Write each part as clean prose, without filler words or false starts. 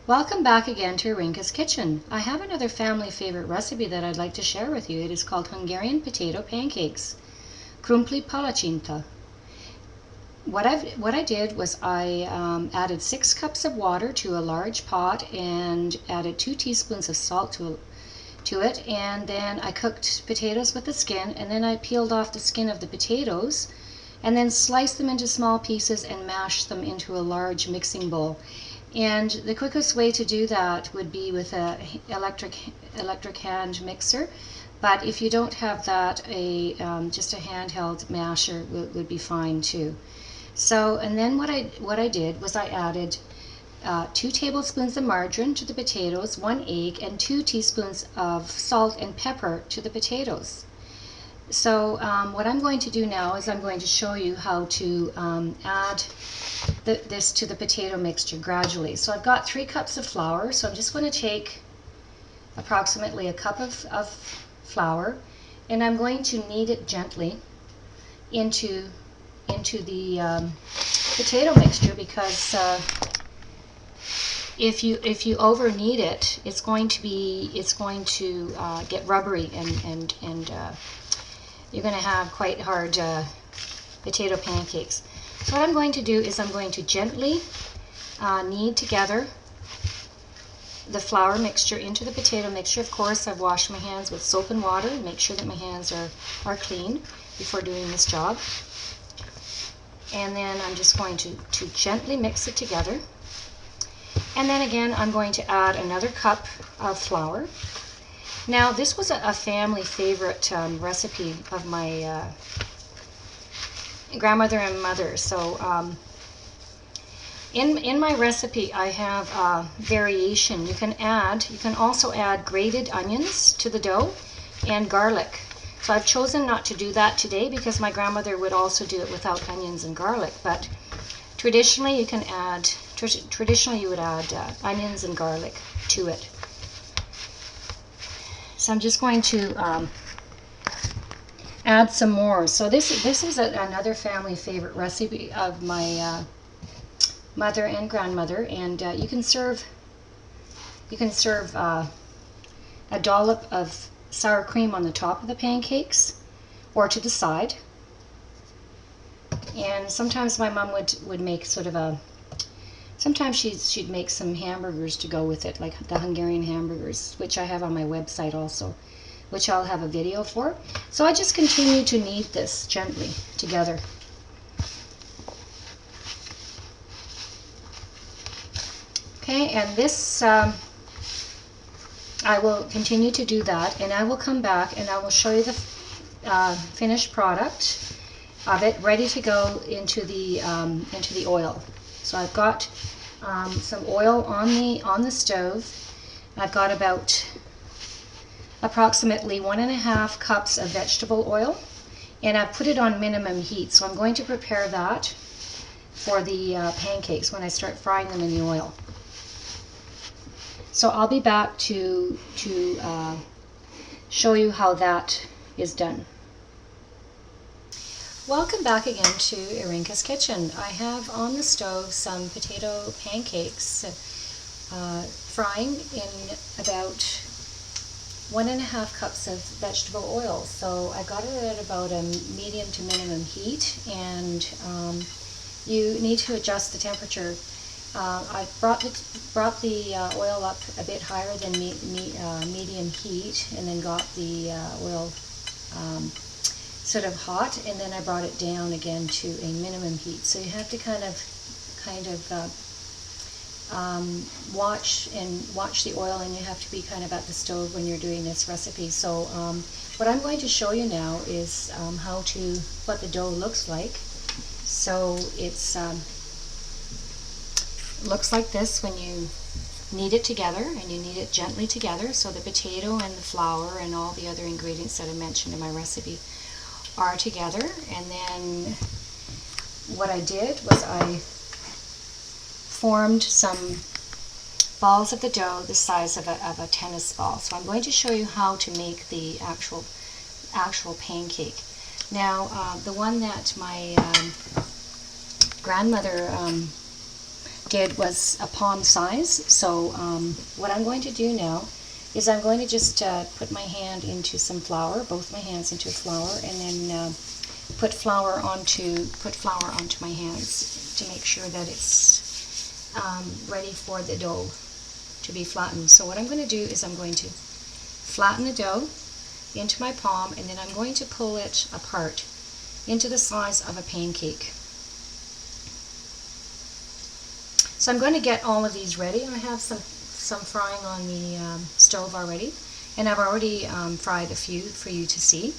Welcome back again to Irinka's Kitchen. I have another family favorite recipe that I'd like to share with you. It is called Hungarian potato pancakes, krumpli palacinta. What I did was I added 6 cups of water to a large pot and added 2 teaspoons of salt to it, and then I cooked potatoes with the skin, and then I peeled off the skin of the potatoes and then sliced them into small pieces and mashed them into a large mixing bowl. And the quickest way to do that would be with a electric hand mixer, but if you don't have that, just a handheld masher would be fine too. So, and then what I did was I added 2 tablespoons of margarine to the potatoes, 1 egg, and 2 teaspoons of salt and pepper to the potatoes. So what I'm going to do now is I'm going to show you how to add this to the potato mixture gradually. So I've got 3 cups of flour, so I'm just going to take approximately a cup of flour, and I'm going to knead it gently into the potato mixture, because if you over knead it, it's going to get rubbery, and you're going to have quite hard potato pancakes. So what I'm going to do is I'm going to gently knead together the flour mixture into the potato mixture. Of course, I've washed my hands with soap and water and make sure that my hands are clean before doing this job. And then I'm just going to gently mix it together. And then again, I'm going to add another cup of flour. Now, this was a family favorite recipe of my grandmother and mother. So in my recipe, I have variation. You can also add grated onions to the dough and garlic. So I've chosen not to do that today because my grandmother would also do it without onions and garlic. But traditionally, you would add onions and garlic to it. So I'm just going to add some more. So this is another family favorite recipe of my mother and grandmother, and you can serve a dollop of sour cream on the top of the pancakes or to the side. And sometimes my mom would make sort of sometimes she'd make some hamburgers to go with it, like the Hungarian hamburgers, which I have on my website also, which I'll have a video for. So I just continue to knead this gently together. Okay, and this, I will continue to do that, and I will come back and I will show you the finished product of it, ready to go into the oil. So I've got some oil on the stove. I've got about approximately 1.5 cups of vegetable oil, and I've put it on minimum heat. So I'm going to prepare that for the pancakes when I start frying them in the oil. So I'll be back to show you how that is done. Welcome back again to Irinka's Kitchen. I have on the stove some potato pancakes frying in about 1.5 cups of vegetable oil. So I got it at about a medium to minimum heat, and you need to adjust the temperature. I brought the oil up a bit higher than medium heat, and then got the oil sort of hot, and then I brought it down again to a minimum heat. So you have to kind of watch the oil, and you have to be kind of at the stove when you're doing this recipe. So what I'm going to show you now is what the dough looks like. So it's looks like this when you knead it together, and you knead it gently together, so the potato and the flour and all the other ingredients that I mentioned in my recipe are together. And then what I did was I formed some balls of the dough the size of a tennis ball. So I'm going to show you how to make the actual pancake. Now the one that my grandmother did was a palm size. So what I'm going to do now is I'm going to just put my hand into some flour, both my hands into flour, and then put flour onto my hands to make sure that it's ready for the dough to be flattened. So what I'm going to do is I'm going to flatten the dough into my palm, and then I'm going to pull it apart into the size of a pancake. So I'm going to get all of these ready. I have some frying on the stove already, and I've already fried a few for you to see.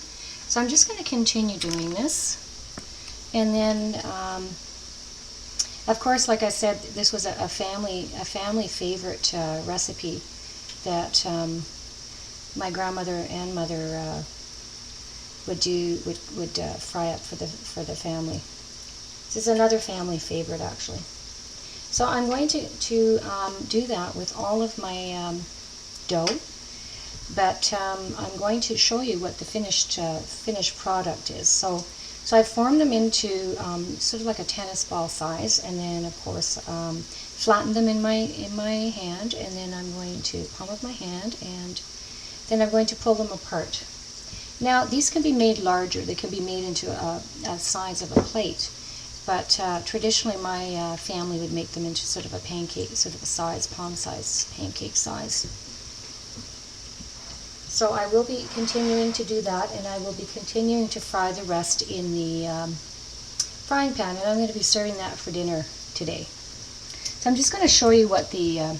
So I'm just going to continue doing this, and then of course, like I said, this was a family favorite recipe that my grandmother and mother would fry up for the family. This is another family favorite, actually. So I'm going to do that with all of my dough, but I'm going to show you what the finished product is. So I've formed them into sort of like a tennis ball size, and then of course flatten them in my hand, and then I'm going to palm of my hand, and then I'm going to pull them apart. Now these can be made larger. They can be made into a size of a plate. But traditionally my family would make them into sort of a pancake, sort of a size, palm size, pancake size. So I will be continuing to do that, and I will be continuing to fry the rest in the frying pan, and I'm going to be serving that for dinner today. So I'm just going to show you what the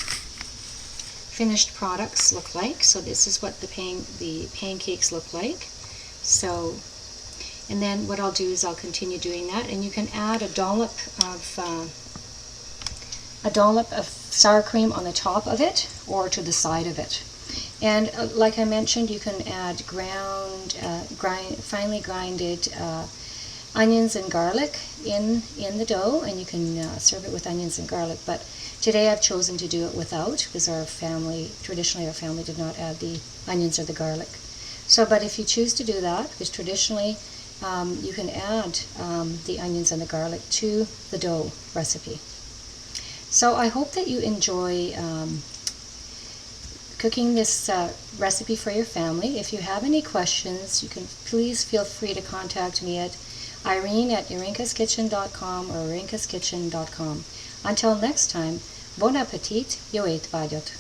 finished products look like. So this is what the pancakes look like. So, and then what I'll do is I'll continue doing that, and you can add a dollop of sour cream on the top of it or to the side of it. And like I mentioned, you can add finely grinded onions and garlic in the dough, and you can serve it with onions and garlic. But today I've chosen to do it without, because traditionally our family did not add the onions or the garlic. So, but if you choose to do that, because traditionally you can add the onions and the garlic to the dough recipe. So I hope that you enjoy cooking this recipe for your family. If you have any questions, you can please feel free to contact me at Irene@irinkaskitchen.com or irinkaskitchen.com. Until next time, bon appetit, jo eet vagyot!